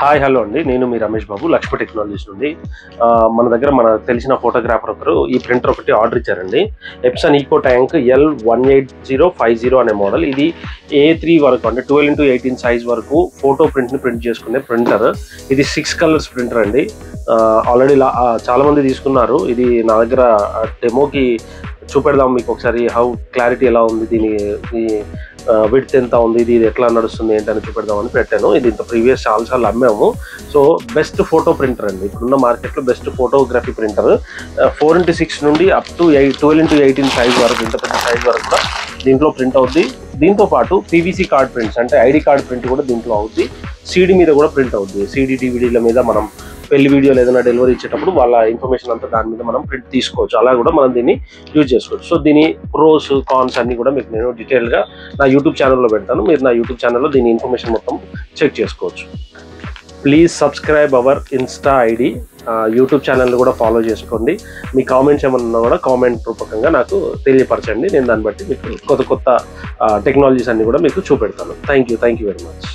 Hi hello అండి, నేను మీ Ramesh Babu Lakshmi technologies నుండి. మన దగ్గర మన తెలిసిన ఫోటోగ్రాఫర్ ఒకరు ఈ ప్రింటర్ ఒకటి ఆర్డర్ ఇచ్చారండి. ఎప్సన్ ఈకో ట్యాంక్ L18050 అనే మోడల్. ఇది A3 వరకు అంటే 12x18 సైజ్ వరకు ఫోటో ప్రింట్ని ప్రింట్ చేసుకునే ప్రింటర్. ఇది 6 కలర్స్ ప్రింటర్ అండి. ఆల్రెడీ చాలా మంది తీసుకున్నారు. ఇది నా దగ్గర డెమోకి చూపెడదాం మీకు ఒకసారి హౌ క్లారిటీ ఎలా ఉంది, దీని విడ్త్ ఎంత ఉంది, ఇది ఎట్లా నడుస్తుంది ఏంటని చూపెడదామని పెట్టాను. ఇది ఇంత ప్రీవియస్ చాలాసార్లు అమ్మాము. సో బెస్ట్ ఫోటో ప్రింటర్ అండి, ఇప్పుడున్న మార్కెట్లో బెస్ట్ ఫోటోగ్రఫీ ప్రింటర్. 4x6 నుండి అప్ టు 12x18 సైజ్ వరకు, ఇంత పెద్ద సైజ్ వరకు కూడా దీంట్లో ప్రింట్ అవుద్ది. దీంతో పాటు పీవీసీ కార్డ్ ప్రింట్స్ అంటే ఐడి కార్డ్ ప్రింట్ కూడా దీంట్లో అవుద్ది. సీడీ మీద కూడా ప్రింట్ అవుద్ది. సీడీ డివిడీల మీద మనం పెళ్లి వీడియోలు ఏదైనా డెలివరీ ఇచ్చేటప్పుడు వాళ్ళ ఇన్ఫర్మేషన్ అంతా దాని మీద మనం ప్రింట్ తీసుకోవచ్చు. అలా కూడా మనం దీన్ని యూజ్ చేసుకోవచ్చు. సో దీని ప్రోస్ కాన్స్ అన్ని కూడా మీకు నేను డీటెయిల్గా నా యూట్యూబ్ ఛానల్లో పెడతాను. మీరు నా యూట్యూబ్ ఛానల్లో దీని ఇన్ఫర్మేషన్ మొత్తం చెక్ చేసుకోవచ్చు. Please subscribe our Insta ID. YouTube channel కూడా ఫాలో చేసుకోండి. మీ కామెంట్స్ ఏమన్నా కూడా కామెంట్ రూపకంగా నాకు తెలియపరచండి. నేను దాన్ని బట్టి మీకు కొత్త టెక్నాలజీస్ అన్ని కూడా మీకు చూపెడతాను. Thank you very much.